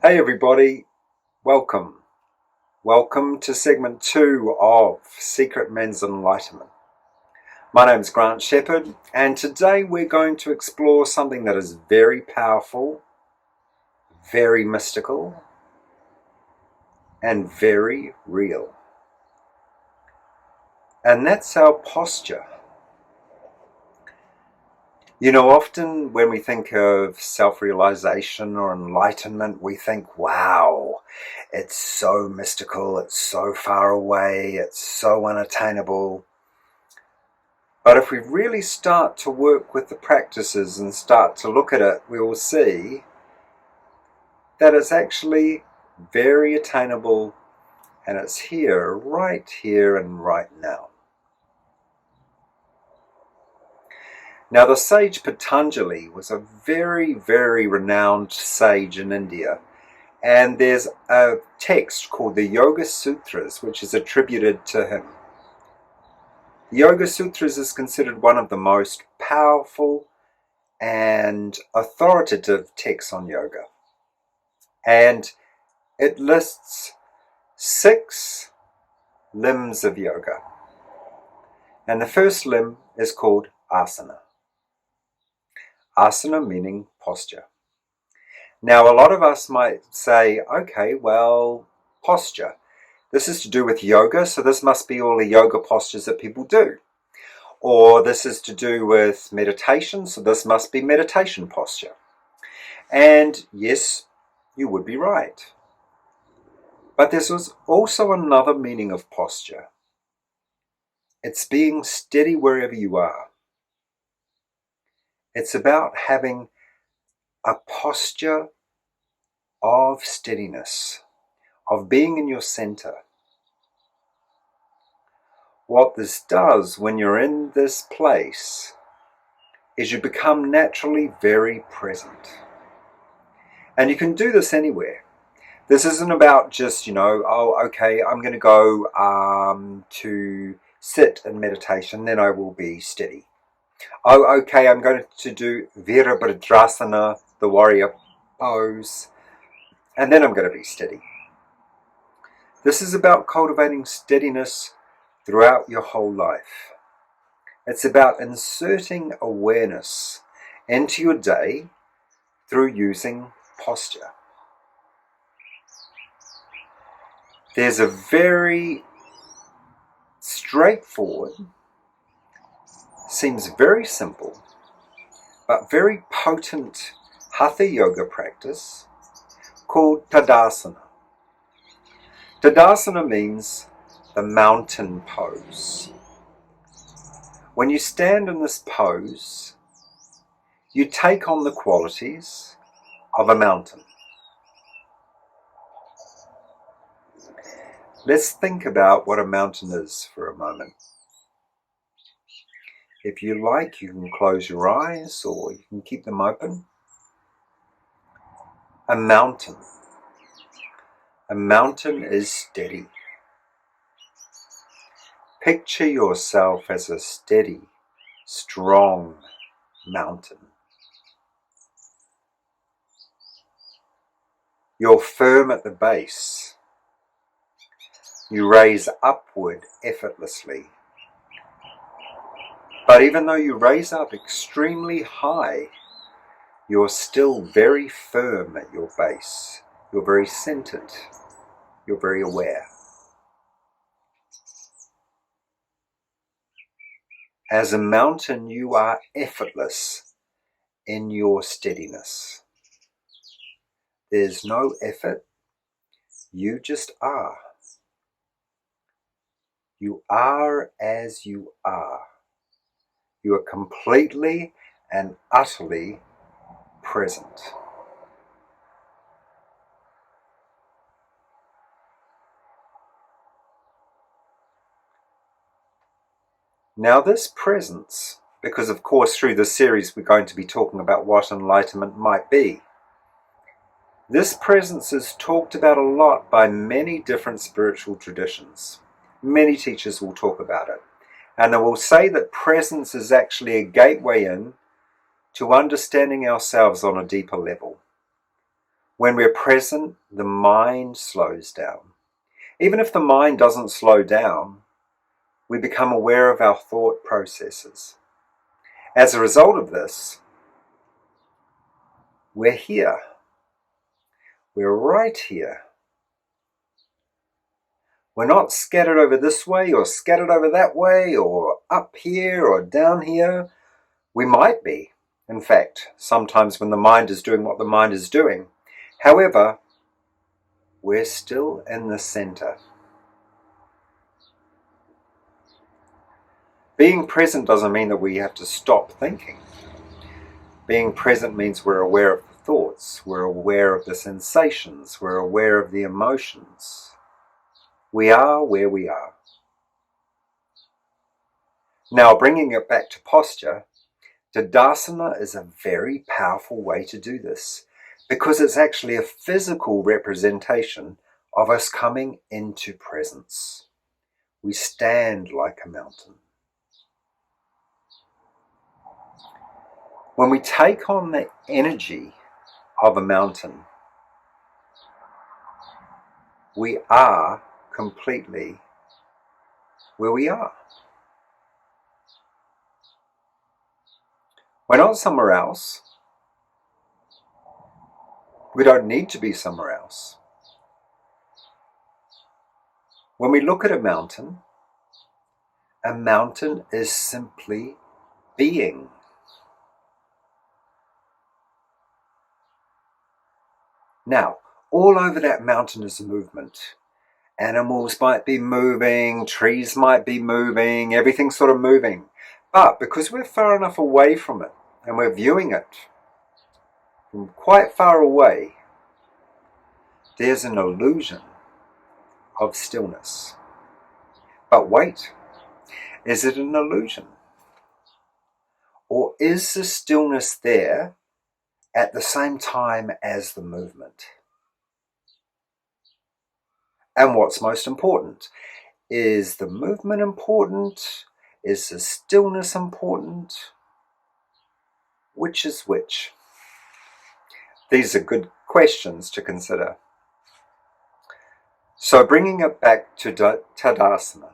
Hey everybody, welcome. Welcome to segment 2 of Secret Men's Enlightenment. My name is Grant Shepherd, and today we're going to explore something that is very powerful, very mystical, and very real. And that's our posture. You know, often when we think of self-realization or enlightenment, we think, wow, it's so mystical, it's so far away, it's so unattainable. But if we really start to work with the practices and start to look at it, we will see that it's actually very attainable, and it's right here and right now. Now, the sage Patanjali was a very, very renowned sage in India, and there's a text called the Yoga Sutras which is attributed to him. The Yoga Sutras is considered one of the most powerful and authoritative texts on yoga, and it lists 6 limbs of yoga, and the first limb is called asana. Asana meaning posture. Now, a lot of us might say, okay, well, posture. This is to do with yoga, so this must be all the yoga postures that people do. Or this is to do with meditation, so this must be meditation posture. And yes, you would be right. But there's also another meaning of posture. It's being steady wherever you are. It's about having a posture of steadiness, of being in your center. What this does when you're in this place is you become naturally very present. And you can do this anywhere. This isn't about just, oh, okay, I'm going to go to sit in meditation, then I will be steady. Oh, okay, I'm going to do Virabhadrasana, the warrior pose, and then I'm going to be steady. This is about cultivating steadiness throughout your whole life. It's about inserting awareness into your day through using posture. There's a very straightforward, seems very simple, but very potent Hatha Yoga practice called Tadasana. Tadasana means the mountain pose. When you stand in this pose, you take on the qualities of a mountain. Let's think about what a mountain is for a moment. If you like, you can close your eyes or you can keep them open. A mountain is steady. Picture yourself as a steady, strong mountain. You're firm at the base. You raise upward effortlessly. But even though you raise up extremely high, you're still very firm at your base. You're very centered. You're very aware. As a mountain, you are effortless in your steadiness. There's no effort. You just are. You are as you are. You are completely and utterly present. Now this presence, because of course through this series we're going to be talking about what enlightenment might be. This presence is talked about a lot by many different spiritual traditions. Many teachers will talk about it. And they will say that presence is actually a gateway in to understanding ourselves on a deeper level. When we're present, the mind slows down. Even if the mind doesn't slow down, we become aware of our thought processes. As a result of this, we're here. We're right here. We're not scattered over this way or scattered over that way or up here or down here. We might be, in fact, sometimes when the mind is doing what the mind is doing. However, we're still in the center. Being present doesn't mean that we have to stop thinking. Being present means we're aware of the thoughts, we're aware of the sensations, we're aware of the emotions. We are where we are. Now, bringing it back to posture, Tadasana is a very powerful way to do this because it's actually a physical representation of us coming into presence. We stand like a mountain. When we take on the energy of a mountain, we are completely where we are. We're not somewhere else. We don't need to be somewhere else. When we look at a mountain is simply being. Now, all over that mountain is movement. Animals might be moving, trees might be moving, everything's sort of moving. But because we're far enough away from it and we're viewing it from quite far away, there's an illusion of stillness. But wait, is it an illusion? Or is the stillness there at the same time as the movement? And what's most important? Is the movement important? Is the stillness important? Which is which? These are good questions to consider. So bringing it back to Tadasana.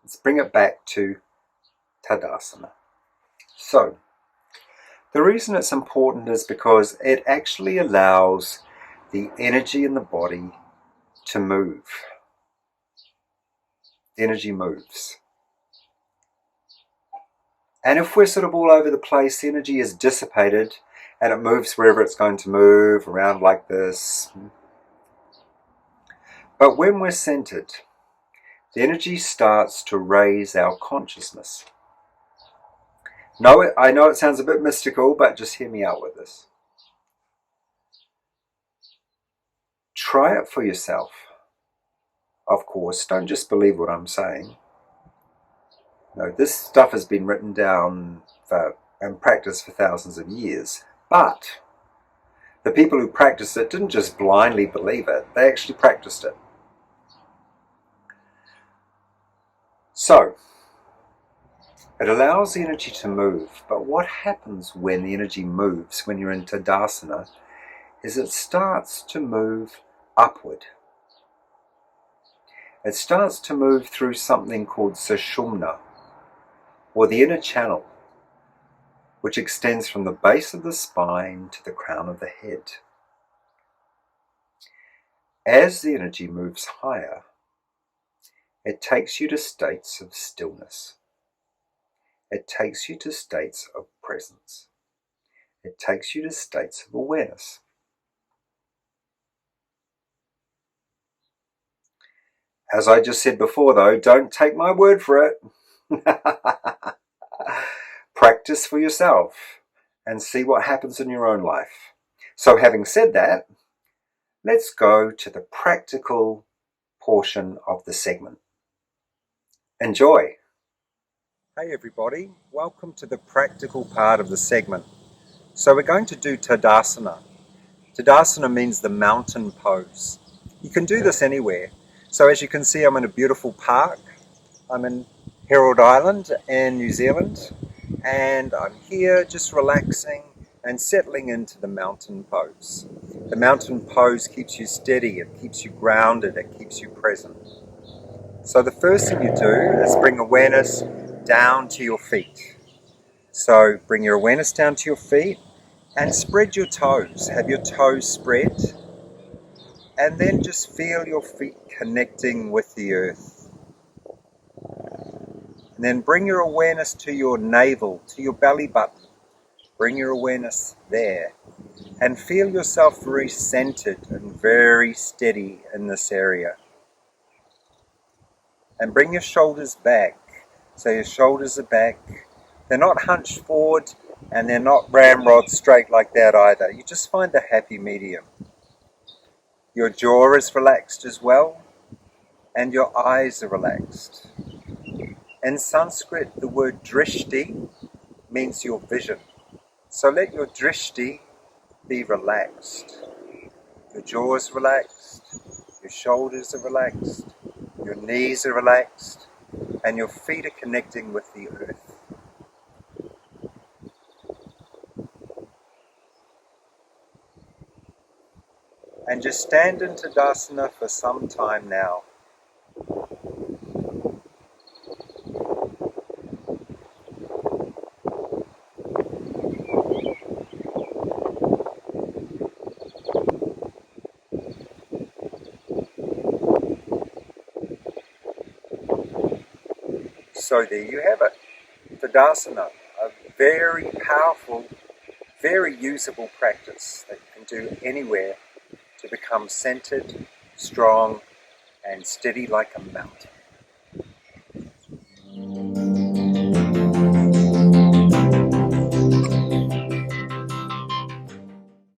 Let's bring it back to Tadasana. So, the reason it's important is because it actually allows the energy in the body to move. The energy moves. And if we're sort of all over the place, the energy is dissipated and it moves wherever it's going to move, around like this. But when we're centered, the energy starts to raise our consciousness. No, I know it sounds a bit mystical, but just hear me out with this. Try it for yourself. Of course, don't just believe what I'm saying. No, this stuff has been written down and practiced for thousands of years. But the people who practiced it didn't just blindly believe it, they actually practiced it. So, it allows the energy to move, but what happens when the energy moves, when you're in Tadasana, is it starts to move upward. It starts to move through something called Sushumna, or the inner channel, which extends from the base of the spine to the crown of the head. As the energy moves higher, it takes you to states of stillness. It takes you to states of presence. It takes you to states of awareness. As I just said before though, don't take my word for it. Practice for yourself and see what happens in your own life. So having said that, let's go to the practical portion of the segment. Enjoy. Hey everybody, welcome to the practical part of the segment. So we're going to do Tadasana. Tadasana means the mountain pose. You can do this anywhere. So as you can see, I'm in a beautiful park. I'm in Herald Island in New Zealand, and I'm here just relaxing and settling into the mountain pose. The mountain pose keeps you steady, it keeps you grounded, it keeps you present. So the first thing you do is bring awareness down to your feet. So bring your awareness down to your feet and spread your toes. Have your toes spread. And then just feel your feet connecting with the earth. And then bring your awareness to your navel, to your belly button. Bring your awareness there. And feel yourself very centered and very steady in this area. And bring your shoulders back. So your shoulders are back. They're not hunched forward and they're not ramrod straight like that either. You just find a happy medium. Your jaw is relaxed as well. And your eyes are relaxed. In Sanskrit, the word drishti means your vision. So let your drishti be relaxed. Your jaw is relaxed, your shoulders are relaxed, your knees are relaxed, and your feet are connecting with the earth. And just stand in Tadasana for some time now. So there you have it, Tadasana, a very powerful, very usable practice that you can do anywhere to become centered, strong, and steady like a mountain.